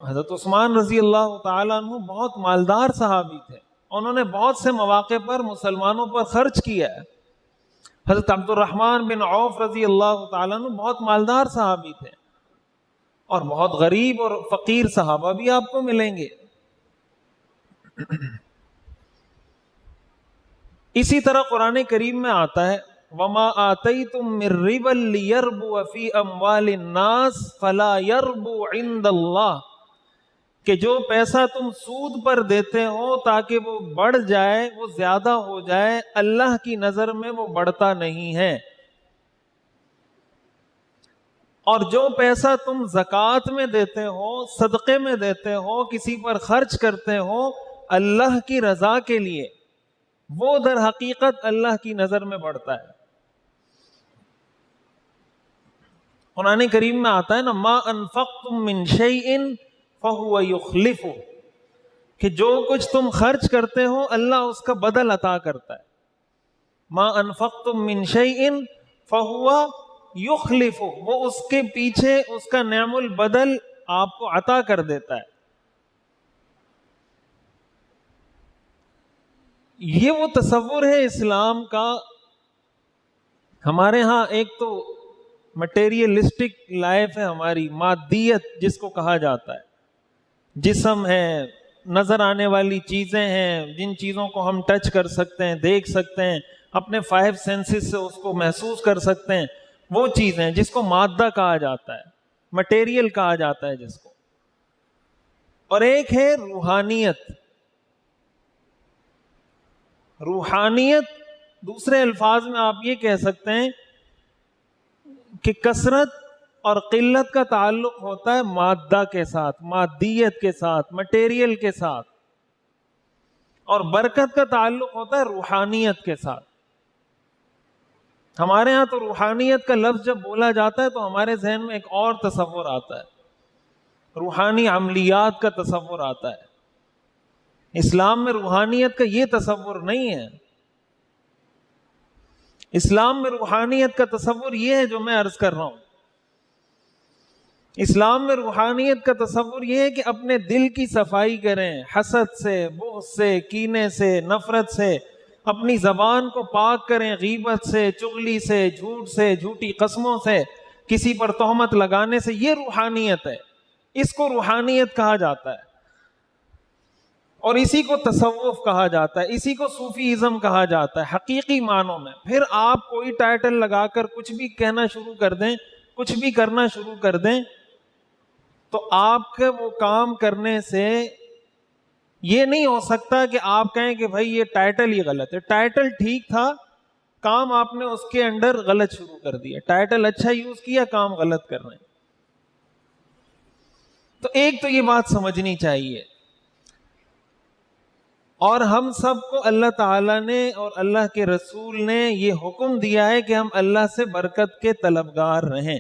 حضرت عثمان رضی اللہ تعالیٰ عنہ بہت مالدار صحابی تھے، انہوں نے بہت سے مواقع پر مسلمانوں پر خرچ کیا ہے۔ حضرت عبد الرحمن بن عوف رضی اللہ تعالیٰ عنہ بہت مالدار صحابی تھے، اور بہت غریب اور فقیر صحابہ بھی آپ کو ملیں گے۔ اسی طرح قرآن کریم میں آتا ہے وَمَا آتَيْتُم مِّن رِّبًا لِيَرْبُوَ فِي أَمْوَالِ النَّاسِ فَلَا يَرْبُو عِندَ اللَّهِ، کہ جو پیسہ تم سود پر دیتے ہو تاکہ وہ بڑھ جائے، وہ زیادہ ہو جائے، اللہ کی نظر میں وہ بڑھتا نہیں ہے۔ اور جو پیسہ تم زکوٰۃ میں دیتے ہو، صدقے میں دیتے ہو، کسی پر خرچ کرتے ہو اللہ کی رضا کے لیے، وہ در حقیقت اللہ کی نظر میں بڑھتا ہے۔ قرآن کریم میں آتا ہے نا ما انفقتم من شیء فہو یخلفہ، کہ جو کچھ تم خرچ کرتے ہو اللہ اس کا بدل عطا کرتا ہے۔ ما انفقتم من شیء فہو یخلفہ، وہ اس کے پیچھے اس کا نعم البدل آپ کو عطا کر دیتا ہے۔ یہ وہ تصور ہے اسلام کا۔ ہمارے ہاں ایک تو مٹیریلسٹک لائف ہے، ہماری مادیت جس کو کہا جاتا ہے، جسم ہے، نظر آنے والی چیزیں ہیں، جن چیزوں کو ہم ٹچ کر سکتے ہیں، دیکھ سکتے ہیں، اپنے 5 سینسز سے اس کو محسوس کر سکتے ہیں، وہ چیزیں جس کو مادہ کہا جاتا ہے، مٹیریل کہا جاتا ہے جس کو۔ اور ایک ہے روحانیت۔ روحانیت دوسرے الفاظ میں آپ یہ کہہ سکتے ہیں کہ کثرت اور قلت کا تعلق ہوتا ہے مادہ کے ساتھ، مادیت کے ساتھ، مٹیریل کے ساتھ، اور برکت کا تعلق ہوتا ہے روحانیت کے ساتھ۔ ہمارے ہاں تو روحانیت کا لفظ جب بولا جاتا ہے تو ہمارے ذہن میں ایک اور تصور آتا ہے، روحانی عملیات کا تصور آتا ہے۔ اسلام میں روحانیت کا یہ تصور نہیں ہے۔ اسلام میں روحانیت کا تصور یہ ہے جو میں عرض کر رہا ہوں۔ اسلام میں روحانیت کا تصور یہ ہے کہ اپنے دل کی صفائی کریں، حسد سے، بغض سے، کینے سے، نفرت سے، اپنی زبان کو پاک کریں غیبت سے، چغلی سے، جھوٹ سے، جھوٹی قسموں سے، کسی پر تہمت لگانے سے۔ یہ روحانیت ہے، اس کو روحانیت کہا جاتا ہے، اور اسی کو تصوف کہا جاتا ہے، اسی کو صوفیزم کہا جاتا ہے حقیقی معنوں میں۔ پھر آپ کوئی ٹائٹل لگا کر کچھ بھی کہنا شروع کر دیں، کچھ بھی کرنا شروع کر دیں، تو آپ کے وہ کام کرنے سے یہ نہیں ہو سکتا کہ آپ کہیں کہ بھائی یہ ٹائٹل ہی غلط ہے۔ ٹائٹل ٹھیک تھا، کام آپ نے اس کے انڈر غلط شروع کر دیا۔ ٹائٹل اچھا یوز کیا، کام غلط کر رہے ہیں۔ تو ایک تو یہ بات سمجھنی چاہیے، اور ہم سب کو اللہ تعالیٰ نے اور اللہ کے رسول نے یہ حکم دیا ہے کہ ہم اللہ سے برکت کے طلبگار رہیں۔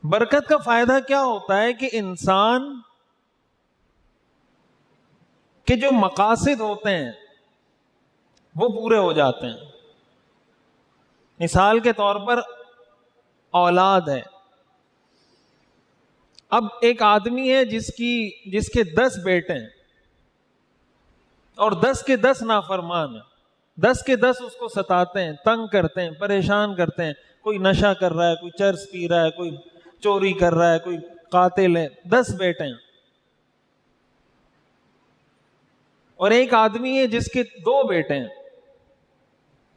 برکت کا فائدہ کیا ہوتا ہے کہ انسان کے جو مقاصد ہوتے ہیں وہ پورے ہو جاتے ہیں۔ مثال کے طور پر اولاد ہے۔ اب ایک آدمی ہے جس کے 10 بیٹے ہیں اور 10 کے 10 نافرمان ہیں، 10 کے 10 اس کو ستاتے ہیں، تنگ کرتے ہیں، پریشان کرتے ہیں۔ کوئی نشہ کر رہا ہے، کوئی چرس پی رہا ہے، کوئی چوری کر رہا ہے، کوئی قاتل ہے۔ 10 بیٹے ہیں۔ اور ایک آدمی ہے جس کے 2 بیٹے ہیں،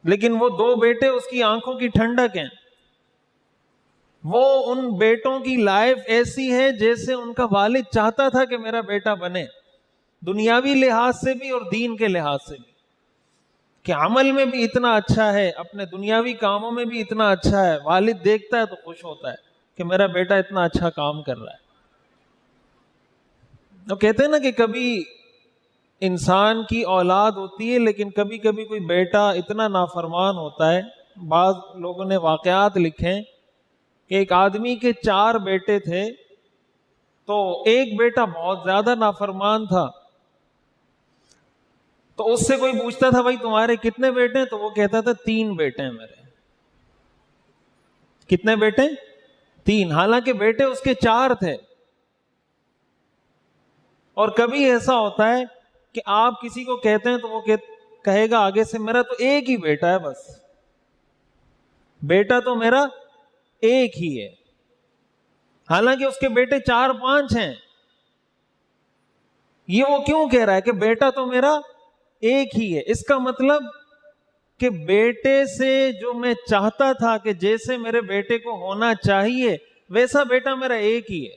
لیکن وہ 2 بیٹے اس کی آنکھوں کی ٹھنڈک ہیں۔ وہ ان بیٹوں کی لائف ایسی ہے جیسے ان کا والد چاہتا تھا کہ میرا بیٹا بنے، دنیاوی لحاظ سے بھی اور دین کے لحاظ سے بھی، کہ عمل میں بھی اتنا اچھا ہے، اپنے دنیاوی کاموں میں بھی اتنا اچھا ہے۔ والد دیکھتا ہے تو خوش ہوتا ہے کہ میرا بیٹا اتنا اچھا کام کر رہا ہے۔ تو کہتے ہیں نا کہ کبھی انسان کی اولاد ہوتی ہے لیکن کبھی کبھی کوئی بیٹا اتنا نافرمان ہوتا ہے۔ بعض لوگوں نے واقعات لکھے کہ ایک آدمی کے 4 بیٹے تھے، تو ایک بیٹا بہت زیادہ نافرمان تھا، تو اس سے کوئی پوچھتا تھا بھائی تمہارے کتنے بیٹے ہیں؟ تو وہ کہتا تھا 3 بیٹے ہیں میرے۔ کتنے بیٹے؟ 3، حالانکہ بیٹے اس کے 4 تھے. اور کبھی ایسا ہوتا ہے کہ آپ کسی کو کہتے ہیں تو وہ کہے گا آگے سے میرا تو ایک ہی بیٹا ہے، بس بیٹا تو میرا ایک ہی ہے، حالانکہ اس کے بیٹے 4-5 ہیں. یہ وہ کیوں کہہ رہا ہے کہ بیٹا تو میرا ایک ہی ہے؟ اس کا مطلب کہ بیٹے سے جو میں چاہتا تھا کہ جیسے میرے بیٹے کو ہونا چاہیے ویسا بیٹا میرا ایک ہی ہے.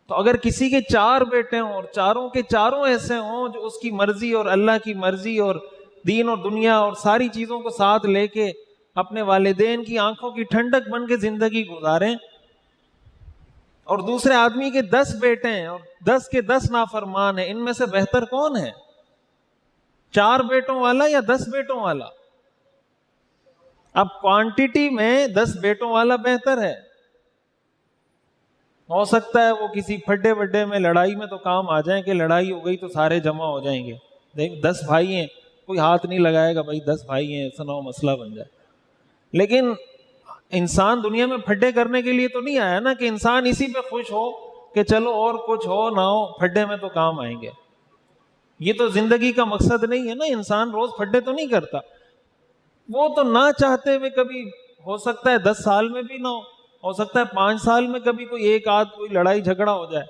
تو اگر کسی کے 4 بیٹے ہوں اور چاروں کے چاروں ایسے ہوں جو اس کی مرضی اور اللہ کی مرضی اور دین اور دنیا اور ساری چیزوں کو ساتھ لے کے اپنے والدین کی آنکھوں کی ٹھنڈک بن کے زندگی گزاریں، اور دوسرے آدمی کے 10 بیٹے ہیں اور 10 کے 10 نافرمان ہیں، ان میں سے بہتر کون ہے؟ 4 بیٹوں والا یا 10 بیٹوں والا؟ اب کوانٹیٹی میں 10 بیٹوں والا بہتر ہے. ہو سکتا ہے وہ کسی پھڈے وڈے میں لڑائی میں تو کام آ جائیں کہ لڑائی ہو گئی تو سارے جمع ہو جائیں گے. دیکھ 10 بھائی ہیں، کوئی ہاتھ نہیں لگائے گا بھائی 10 بھائی ہیں ایسا نہ ہو مسئلہ بن جائے. لیکن انسان دنیا میں پھڈے کرنے کے لیے تو نہیں آیا نا کہ انسان اسی پہ خوش ہو کہ چلو اور کچھ ہو نہ ہو پھڈے میں تو کام آئیں گے. یہ تو زندگی کا مقصد نہیں ہے نا. انسان روز پھڈے تو نہیں کرتا. وہ تو نہ چاہتے ہوئے کبھی ہو سکتا ہے 10 سال میں بھی نہ ہو سکتا ہے 5 سال میں کبھی کوئی ایک آدھ کوئی لڑائی جھگڑا ہو جائے.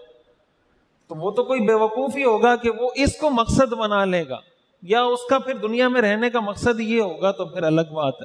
تو وہ تو کوئی بیوقوف ہی ہوگا کہ وہ اس کو مقصد بنا لے گا، یا اس کا پھر دنیا میں رہنے کا مقصد یہ ہوگا، تو پھر الگ بات ہے.